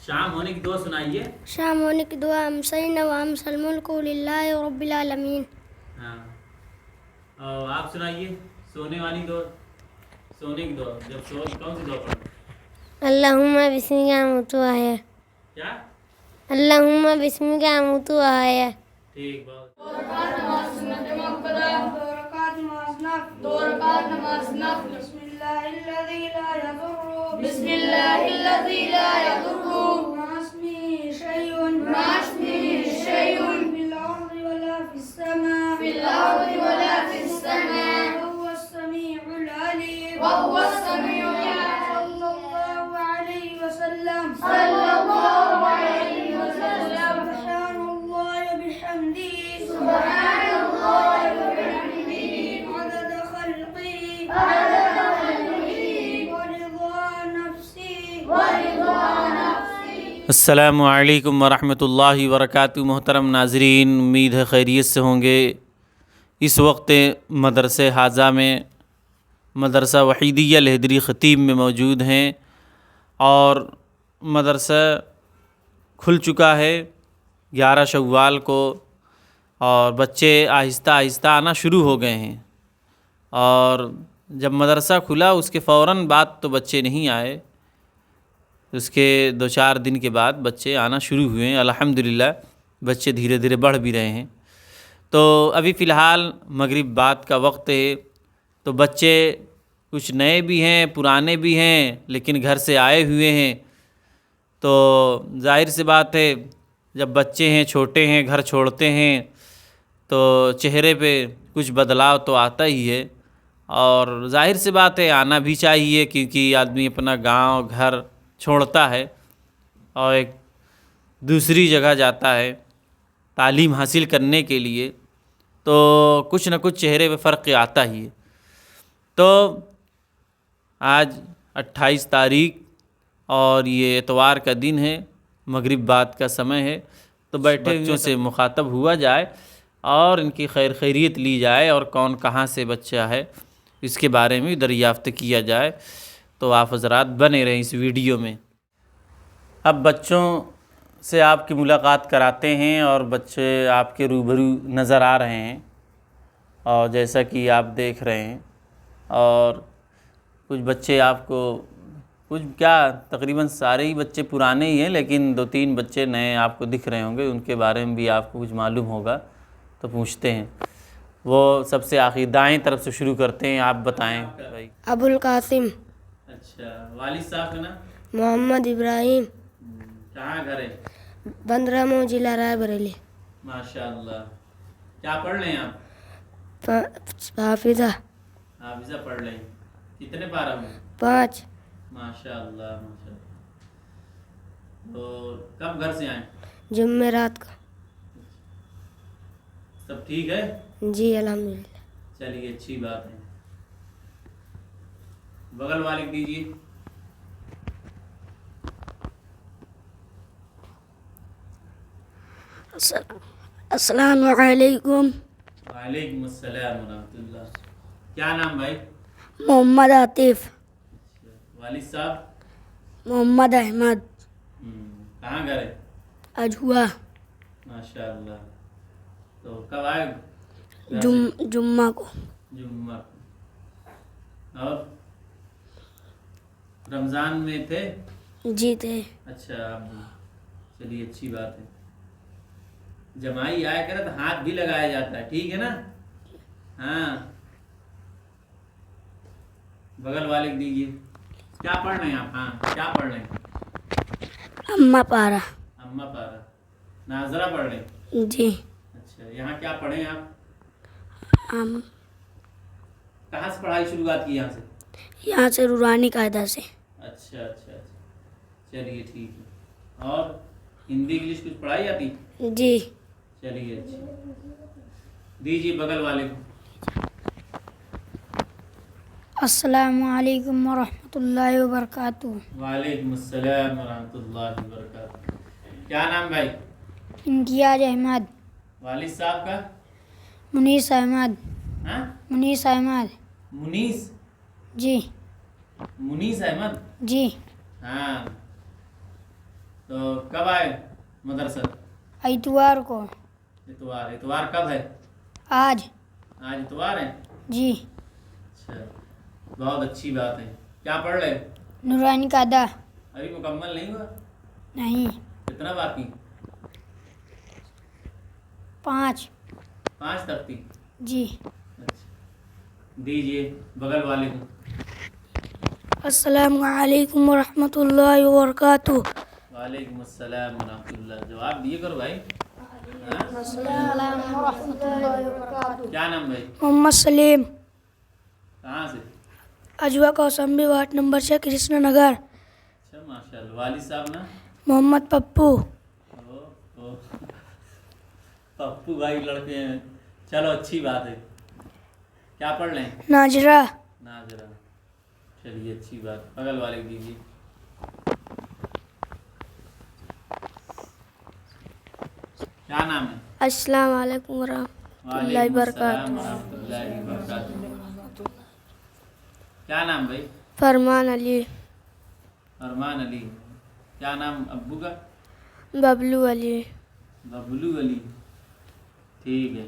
شام ہونے کی دعا سنائیے. شام ہونے کی دعا امسینا وامس الملک للہ رب العالمین. ہاں اور آپ سنائیے سونے والی دعا. سونے کی دعا جب سو کون سی دعا پڑھیں؟ اللہم بسمک اموت واحیا. کیا؟ اللہم بسمک اموت واحیا. ٹھیک بہت. دو رکعت نماز نفل. بسم اللہ الذی لا یضر بسم اللہ الذی لا یضر مع اسمہ شیء فی الارض ولا فی السماء وهو السمیع العلیم. صلی اللہ علیہ وسلم. سبحان اللہ بحمدہ. عدد خلقی ورضا نفسی. السلام علیکم ورحمۃ اللہ وبرکاتہ. محترم ناظرین، امید ہے خیریت سے ہوں گے. اس وقت مدرسہ حاضہ میں مدرسہ وحیدیہ لہدری خطیب میں موجود ہیں اور مدرسہ کھل چکا ہے 11 شوال کو اور بچے آہستہ آہستہ آنا شروع ہو گئے ہیں. اور جب مدرسہ کھلا اس کے فوراً بعد تو بچے نہیں آئے، اس کے 2-4 دن کے بعد بچے آنا شروع ہوئے ہیں. الحمدللہ بچے دھیرے دھیرے بڑھ بھی رہے ہیں. تو ابھی فی الحال مغرب بعد کا وقت ہے، تو بچے کچھ نئے بھی ہیں پرانے بھی ہیں لیکن گھر سے آئے ہوئے ہیں. تو ظاہر سی بات ہے جب بچے ہیں چھوٹے ہیں گھر چھوڑتے ہیں تو چہرے پہ کچھ بدلاؤ تو آتا ہی ہے. اور ظاہر سی بات ہے آنا بھی چاہیے کیونکہ آدمی اپنا گاؤں گھر چھوڑتا ہے اور ایک دوسری جگہ جاتا ہے تعلیم حاصل کرنے کے لیے، تو کچھ نہ کچھ چہرے پہ فرق آتا ہی ہے. تو آج 28 تاریخ اور یہ اتوار کا دن ہے، مغرب بعد کا سمے ہے، تو بیٹھے بچوں سے مخاطب ہوا جائے اور ان کی خیریت لی جائے اور کون کہاں سے بچہ ہے اس کے بارے میں دریافت کیا جائے. تو آپ حضرات بنے رہیں اس ویڈیو میں. اب بچوں سے آپ کی ملاقات کراتے ہیں اور بچے آپ کے روبرو نظر آ رہے ہیں اور جیسا کہ آپ دیکھ رہے ہیں. اور کچھ بچے آپ کو کچھ کیا تقریباً سارے ہی بچے پرانے ہی ہیں لیکن 2-3 بچے نئے آپ کو دکھ رہے ہوں گے، ان کے بارے میں بھی آپ کو کچھ معلوم ہوگا تو پوچھتے ہیں. وہ سب سے آخر دائیں طرف سے شروع کرتے ہیں، آپ بتائیں بھائی. ابو القاسم اچھا، والد صاحب کا نام؟ محمد ابراہیم. کہاں گھر ہے؟ 15 ضلع رائے بریلی. ماشاءاللہ. کیا پڑھ رہے ہیں آپ؟ حافظہ. حافظہ پڑھ رہے ہیں. کتنے پارہ میں؟ 5. ماشاءاللہ ماشاءاللہ. تو کب گھر سے آئیں؟ جمعرات کو. سب ٹھیک ہے؟ جی الحمدللہ. چلیے اچھی بات ہے. بغل والے دیجیے. السلام علیکم. وعلیکم السلام ورحمۃ اللہ. کیا نام بھائی؟ محمد عاطف. والد صاحب؟ محمد احمد. کہاں گھر ہے؟ اجوا. ماشاءاللہ. تو کب آئے؟ جمعہ کو. جمعہ کو. اور رمضان میں تھے؟ جی تھے. اچھا آپ بھی. چلیے اچھی بات ہے. جمائی آیا کرے تو ہاتھ بھی لگایا جاتا ہے، ٹھیک ہے نا؟ ہاں. بغل والے دیجیے. کیا پڑھ رہے ہیں آپ؟ ہاں کیا پڑھ رہے ہیں؟ اما پارا. اما پارا. ناظرہ پڑھ رہے ہیں؟ جی. اچھا یہاں کیا پڑھیں آپ؟ کہاں سے پڑھائی شروعات کی؟ یہاں سے؟ یہاں سے رورانی قاعدہ سے. اچھا اچھا اچھا. چلیے ٹھیک ہے. اور ہندی انگلش کچھ پڑھائی آتی؟ جی. چلیے اچھا. دیجیے بغل والے کو. السلام علیکم ورحمۃ اللہ وبرکاتہ. وعلیکم السلام ورحمۃ اللہ وبرکاتہ. کیا نام بھائی؟ امتیاز احمد. والد صاحب کا؟ منیس احمد. ہاں منیس احمد. منیس. جی. منیس احمد. جی. ہاں. تو تو کب آئے مدرسہ؟ اتوار کو. اتوار کب ہے؟ آج. آج اتوار ہے؟ جی. اچھا بہت اچھی بات ہے. کیا پڑھ رہے؟ نورانی قاعدہ. ابھی مکمل نہیں ہوا؟ نہیں. کتنا باقی؟ 5. 5 تک تھی؟ جی. اچھا دیجیے بغل والے کو. السلام علیکم ورحمۃ اللہ وبرکاتہ. وعلیکم السلام ورحمۃ اللہ. جواب دیے کرو بھائی. السلام ورحمۃ اللہ وبرکاتہ. کیا نام بھائی؟ محمد سلیم. کہاں سے؟ اجوا کوسمبی واٹ نمبر 6 کرشنا نگر. اچھا ماشاء اللہ. والد صاحب نا؟ محمد پپو. او پپو بھائی لڑکے ہیں. چلو اچھی بات ہے. کیا پڑھ لیں؟ ناجرہ. ناظرہ. چلیے اچھی بات. بغل والے کو دیجیے. کیا نام ہے؟ السلام علیکم ورحمۃ اللہ وعلیکم السلام وبرکاتہ. ورحمۃ اللہ وبرکاتہ. کیا نام بھائی؟ فرمان علی. ارمان علی. کیا نام ابو کا؟ ببلو علی. ببلو علی. ٹھیک ہے.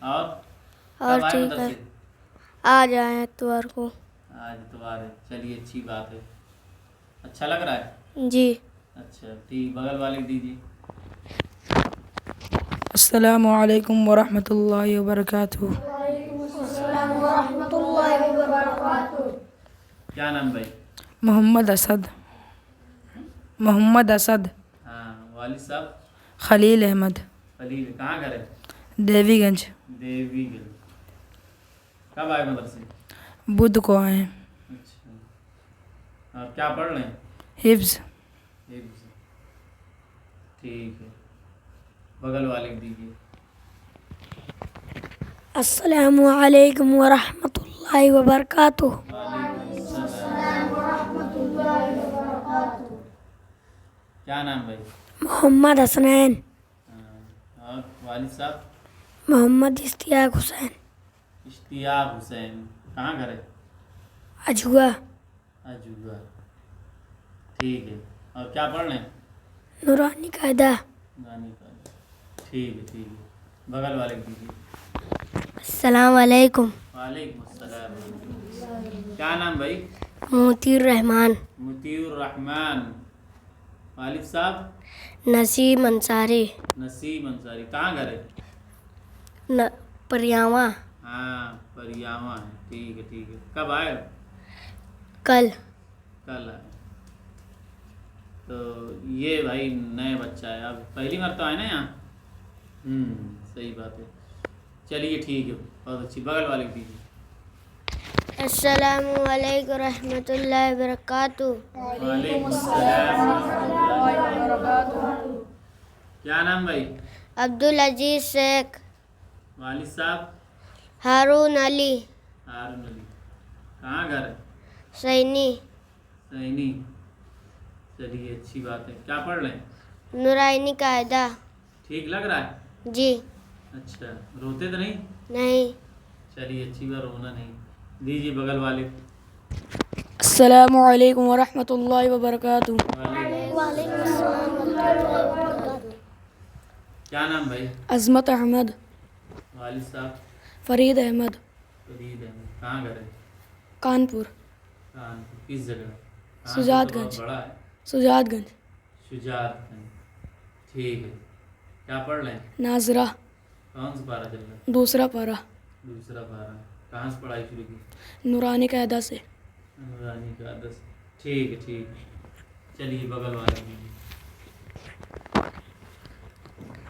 اور اور کب آئے ٹھیک ہے. مدرسے؟ آج آئے اتوار کو. آج اتوار ہے. چلیے اچھی بات ہے. اچھا لگ رہا ہے؟ جی. اچھا ٹھیک. بغل والے کو دیجیے. السلام علیکم ورحمۃ اللہ وبرکاتہ. کیا نام بھائی؟ محمد اسد. محمد اسد. ہاں. والد صاحب؟ خلیل احمد. خلیل. کہاں گھر ہے؟ دیوی گنج. دیوی گل. کب آئے مدرسے؟ بدھ کو آئے. اچھا. آپ کیا پڑھ رہے ہیں؟ حفظ. حفظ. ٹھیک ہے. بغل والے کو دیجیے. السلام علیکم ورحمۃ اللہ وبرکاتہ. کیا نام بھائی؟ محمد حسنین. ہاں. اور والد صاحب؟ محمد اشتیاق حسین. اشتیاق حسین. کہاں گھر ہے؟ اجوا. اجوا. ٹھیک ہے. اور کیا پڑھ رہے ہیں؟ نورانی قاعدہ. گانی کا. ٹھیک ہے ٹھیک ہے. بغل والے کو دیجیے. السلام علیکم. وعلیکم السلام. کیا نام بھائی؟ موتی الرحمان. مطیع الرحمان. والد صاحب؟ نسیم انصاری. نسیم انصاری. کہاں گھر ہے؟ پریاواں. ہاں پریاواں ہے. ٹھیک ہے ٹھیک ہے. کب آئے؟ کل. کل آئے. تو یہ بھائی نئے بچہ ہے. اب پہلی مرتبہ آئے نا یہاں؟ صحیح بات ہے. چلیے ٹھیک ہے. بہت اچھی. بغل والے کو دیجیے. السلام علیکم ورحمۃ اللہ وبرکاتہ. وعلیکم السلام ورحمۃ اللہ وبرکاتہ. کیا نام بھائی؟ عبدالعزیز شیخ. والد صاحب؟ ہارون علی. ہارون علی. کہاں گھر ہے؟ سینی. سینی. چلیے اچھی بات ہے. کیا پڑھ رہے ہیں؟ نورانی قاعدہ. ٹھیک لگ رہا ہے؟ جی. اچھا. روتے تو نہیں؟ نہیں. چلیے اچھی بات. رونا نہیں. دیجیے بغل والے. السلام علیکم ورحمۃ اللہ وبرکاتہ. وعلیکم السلام ورحمۃ اللہ وبرکاتہ. کیا نام بھائی؟ عظمت احمد. والد صاحب؟ فرید احمد. فرید احمد. کہاں گھر ہے؟ کانپور. کانپور. کس جگہ؟ سجاد کانپور تو گنج. بہت بڑا ہے. سجاد گنج. شجاعت گنج. ٹھیک ہے. کیا پڑھ رہے ہیں؟ ناظرہ. کون سا پارہ چل رہا ہے؟ دوسرا پارہ. دوسرا پارہ. کہاں سے پڑھائی شروع کی؟ نورانی قاعدہ سے. نورانی کا 10. ٹھیک ہے ٹھیک ہے. چلیے بغل والے دیجیے.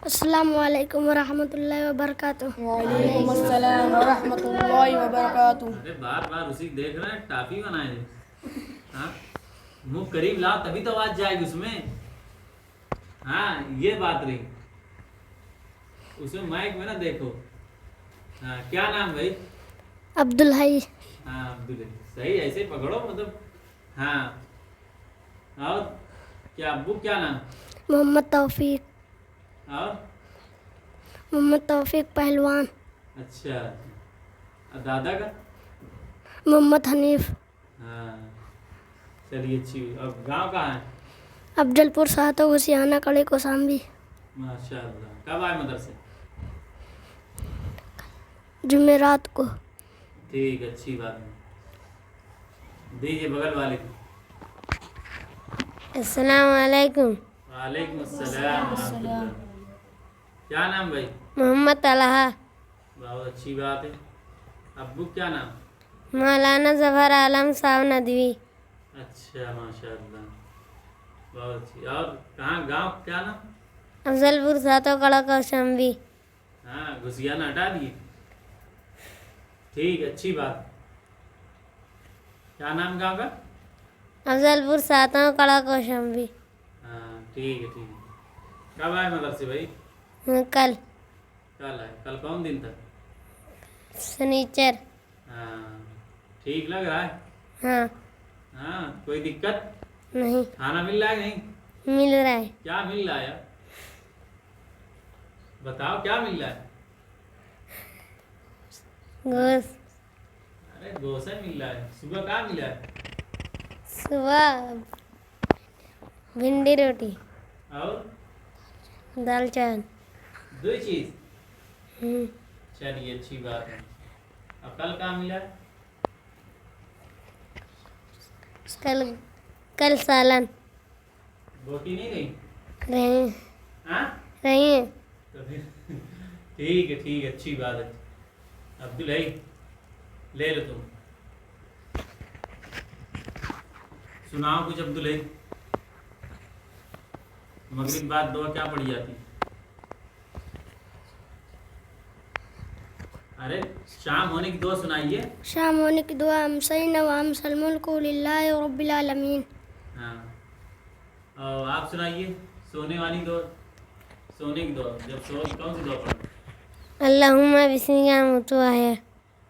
السلام علیکم ورحمۃ اللہ وبرکاتہ. وعلیکم السلام ورحمۃ اللہ وبرکاتہ. ارے بار بار اسی دیکھ رہے ہیں. ٹافی بنائے ہیں. ہاں منہ قریب لاؤ تبھی تو آواز جائے گی اس میں. ہاں یہ بات رہی. اس میں مائک میں نا دیکھو. ہاں کیا نام بھائی؟ عبدالحی. ہاں عبدالحی. صحیح. ایسے پکڑو مطلب. ہاں. اور کیا ابو کیا نام؟ محمد توفیق. اور محمد توفیق پہلوان. اچھا. اور دادا کا؟ محمد حنیف. ہاں. چلیے اچھی. اب گاؤں کہاں ہے؟ افضل پور ساتوں غسیانہ کڑے کوسامبی. ماشاء اللہ. کب آئے مدرسے؟ جمعرات کو. ٹھیک، اچھی بات ہے. دیجیے بغل والے کو. السلام علیکم. وعلیکم السلام ورحمۃ اللہ. کیا نام بھائی؟ محمد طلحہ. بہت اچھی بات ہے. ابو کیا نام؟ مولانا ظفر عالم صاحب ندوی. اچھا ماشاء اللہ، بہت اچھی. اور کہاں گاؤں کیا نام؟ افضل پور ساتوں کڑا کوسامبی. ہاں گھسیانہ ہٹا دیے. ٹھیک، اچھی بات. کیا نام گاؤں کا؟ افضل پور ساتوں کڑا کوسامبی. ہاں ٹھیک ہے ٹھیک ہے. کب آئے مدرسے بھائی؟ کل کل آئے. کل کون دن تھا؟ سنیچر. ہاں ٹھیک لگ رہا ہے؟ ہاں. ہاں کوئی دقت؟ نہیں. کھانا مل رہا ہے نہیں؟ مل رہا ہے. کیا مل رہا ہے یار؟ بتاؤ کیا مل رہا ہے؟ گوشت. ارے گوشت مل رہا ہے. صبح کیا ملا ہے؟ صبح بھنڈی روٹی اور دال چاول. دو چیز. چلیے اچھی بات ہے. اب کل کہاں ملا ہے؟ کل سالن. بوٹی نہیں رہی؟ رہی ہاں ہیں. تو پھر ٹھیک ہے ٹھیک ہے، اچھی بات ہے. عبدالحی لے لو تم. سناؤ کچھ عبدالحی. مغرب بعد دعا کیا پڑھی جاتی؟ ارے شام ہونے کی دعا سنائیے. شام ہونے کی دعا امسینا وامس الملک للہ رب العالمین. ہاں اور آپ سنائیے سونے والی دعا. سونے کی دعا جب سو کون سی دعا پڑھیں؟ اللہم بسمک اموت و احیا.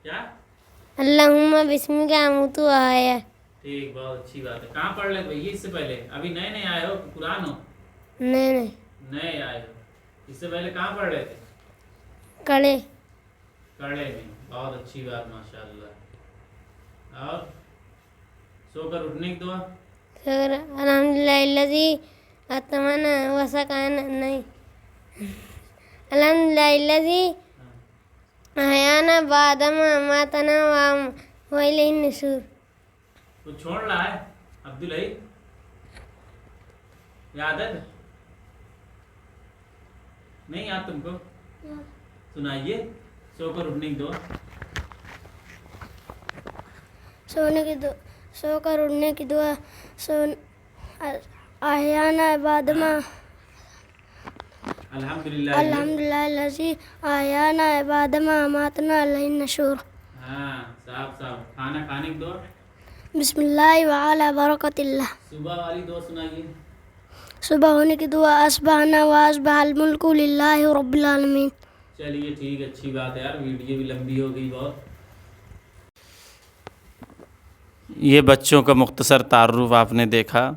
کیا؟ اللہم بسمک اموت و احیا. ٹھیک، بہت اچھی بات ہے. کہاں پڑھ لے بھائی اس سے پہلے؟ ابھی نئے نئے آئے ہو قرآن ہو؟ نہیں نئے آئے ہو. اس سے پہلے کہاں پڑھ رہے تھے؟ کڑے. کڑے میں. بہت اچھی بات ماشاء اللہ. اور سو کر اٹھنے کی دعا؟ الحمدللہ الذی اتمنا وسکانا. نہیں. الحمدللہ الذی احیانا بعد ما اماتنا والیہ النشور. تو چھوڑ رہا ہے عبدالحی؟ یاد ہے نہیں یاد تم کو؟ سنائیے سو کر اٹھنے کی دعا. سو کر اٹھنے کی دعا. احیانا بعد ما الحمدللہ. الحمدللہ الذی احیانا بعد ما اماتنا والیہ النشور. ہاں صاحب. کھانا کھانے کی دعا؟ بسم اللہ وعلی برکت اللہ. صبح والی دعا سنائیے. صبح ہونے کی دعا اصبحنا واصبح الملک للہ رب العالمین. چلیے ٹھیک، اچھی بات ہے یار. ویڈیو بھی لمبی ہو گئی بہت. یہ بچوں کا مختصر تعارف آپ نے دیکھا.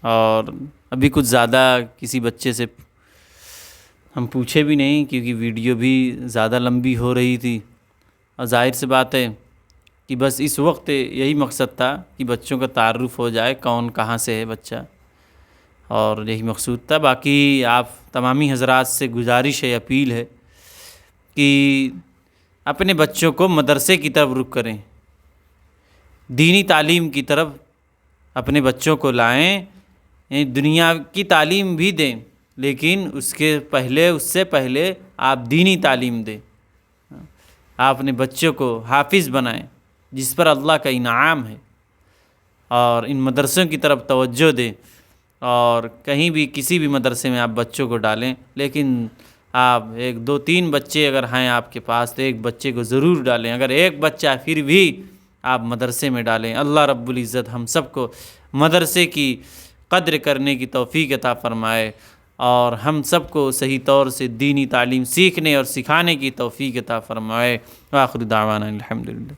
اور ابھی کچھ زیادہ کسی بچے سے ہم پوچھے بھی نہیں کیونکہ ویڈیو بھی زیادہ لمبی ہو رہی تھی. اور ظاہر سی بات ہے کہ بس اس وقت یہی مقصد تھا کہ بچوں کا تعارف ہو جائے کون کہاں سے ہے بچہ، اور یہی مقصود تھا. باقی آپ تمامی حضرات سے گزارش ہے، اپیل ہے کہ اپنے بچوں کو مدرسے کی طرف رخ کریں، دینی تعلیم کی طرف اپنے بچوں کو لائیں. دنیا کی تعلیم بھی دیں لیکن اس سے پہلے آپ دینی تعلیم دیں. آپ اپنے بچوں کو حافظ بنائیں جس پر اللہ کا انعام ہے، اور ان مدرسوں کی طرف توجہ دیں. اور کہیں بھی کسی بھی مدرسے میں آپ بچوں کو ڈالیں، لیکن آپ 1 2 3 بچے اگر ہیں آپ کے پاس تو ایک بچے کو ضرور ڈالیں. اگر ایک بچہ پھر بھی آپ مدرسے میں ڈالیں. اللہ رب العزت ہم سب کو مدرسے کی قدر کرنے کی توفیق عطا فرمائے، اور ہم سب کو صحیح طور سے دینی تعلیم سیکھنے اور سکھانے کی توفیق عطا فرمائے. وآخر دعوانا الحمدللہ.